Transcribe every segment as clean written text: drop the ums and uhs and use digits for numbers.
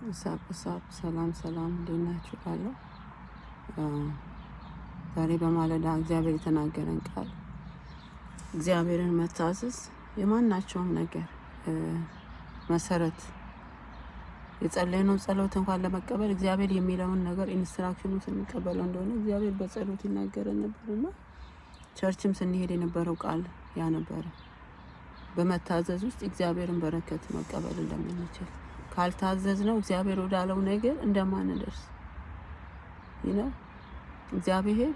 ሰላም እንዴት ናችሁ? ዛሬ በማለዳ እግዚአብሔር የተናገረን ቃል እግዚአብሔርን መታዘዝ የማናቸውም ነገር መሰረት የጸለይነው ጸሎት እንኳን ለመቀበል እግዚአብሔር የሚለውን ነገር ኢንስትራክሽኑን ስንቀበለው እንደሆነ እግዚአብሔር በጸሎት ይናገረን ነበርና ቸርችም ስንሄድ የነበረው ቃል ያ ነበር። በመታዘዝ ውስጥ እግዚአብሔርን በረከት መቀበል እንደምንችል ካልታዘዝነው እግዚአብሔር ወዳለው ነገር እንደማንደርስ እግዚአብሔር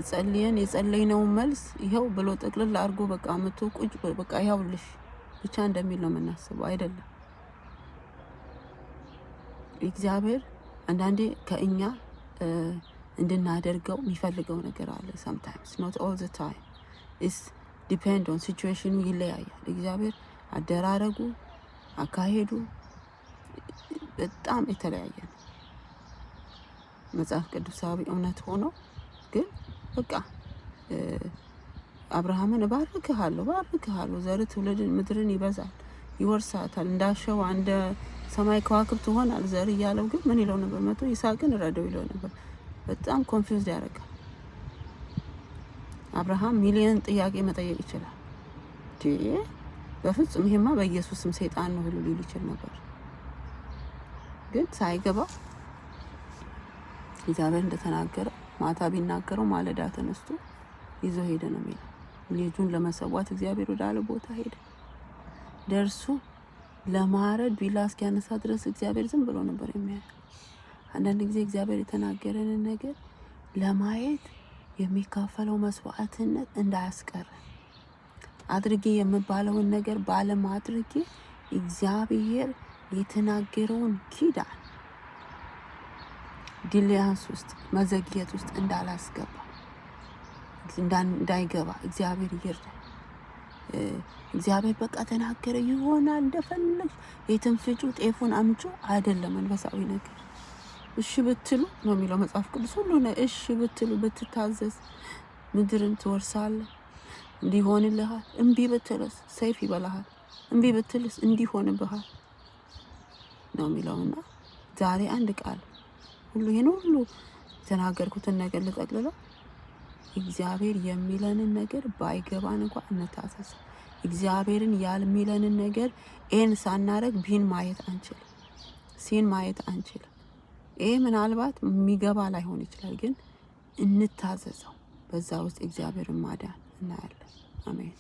ጸልየን የጸለይነው መልስ ይሄው ብሎ ጠቅልል አድርጎ በቃ መቶ ቁጭ በቃ ይኸውልሽ ብቻ እንደሚል ነው የምናስበው አይደለም። እግዚአብሔር አንዳንዴ ከእኛ እንድናደርገው የሚፈልገው ነገር አለ። sometimes not all the time is depend on situation ይለያያል። እግዚአብሔር አደራረጉ አካሄዱ በጣም የተለያየ ነው። መጽሐፍ ቅዱሳዊ እውነት ሆኖ ግን በቃ አብርሃምን ባርክሃለሁ ዘር ትውልድን ምድርን ይበዛል ይወርሳታል እንዳሸዋ እንደ ሰማይ ከዋክብት ሆናል ዘር እያለው ግን ምን ይለው ነበር? መቶ ይስሐቅን ረደው ይለው ነበር። በጣም ኮንፊውዝድ ያደርጋል። አብርሃም ሚሊዮን ጥያቄ መጠየቅ ይችላል። በፍጹም ይሄማ በኢየሱስም ሰይጣን ነው ሁሉ ሊል ይችል ነበር። ግን ሳይገባ እግዚአብሔር እንደተናገረ ማታ ቢናገረው ማለዳ ተነስቶ ይዞ ሄደ ነው የሚለው። ልጁን ለመሰዋት እግዚአብሔር ወዳለ ቦታ ሄደ። ደርሱ ለማረድ ቢላ እስኪያነሳ ድረስ እግዚአብሔር ዝም ብሎ ነበር የሚያየው። አንዳንድ ጊዜ እግዚአብሔር የተናገረንን ነገር ለማየት የሚካፈለው መስዋዕትነት እንዳያስቀር አድርጌ የምባለውን ነገር ባለማድረጌ እግዚአብሔር የተናገረውን ኪዳን ዲሊያንስ ውስጥ መዘግየት ውስጥ እንዳላስገባ እንዳይገባ እግዚአብሔር ይርዳል። እግዚአብሔር በቃ ተናገረ ይሆናል እንደፈለግሽ የትንፍጩ ጤፉን አምጩ አይደለም። መንፈሳዊ ነገር እሺ ብትሉ ነው የሚለው መጽሐፍ ቅዱስ ሁሉ ነው። እሺ ብትሉ ብትታዘዝ ምድርን ትወርሳለህ እንዲሆንልሃል። እምቢ ብትልስ ሰይፍ ይበላሃል። እምቢ ብትልስ እንዲሆንብሃል ነው የሚለውና ዛሬ አንድ ቃል ሁሉ ይሄን ሁሉ ተናገርኩትን ነገር ልጠቅልለው። እግዚአብሔር የሚለንን ነገር ባይገባን እንኳን እንታዘዝ። እግዚአብሔርን ያልሚለንን ነገር ኤን ሳናረግ ቢን ማየት አንችልም፣ ሲን ማየት አንችልም። ይሄ ምናልባት የሚገባ ላይሆን ይችላል፣ ግን እንታዘዘው። በዛ ውስጥ እግዚአብሔርን ማዳን እናያለን። አሜን።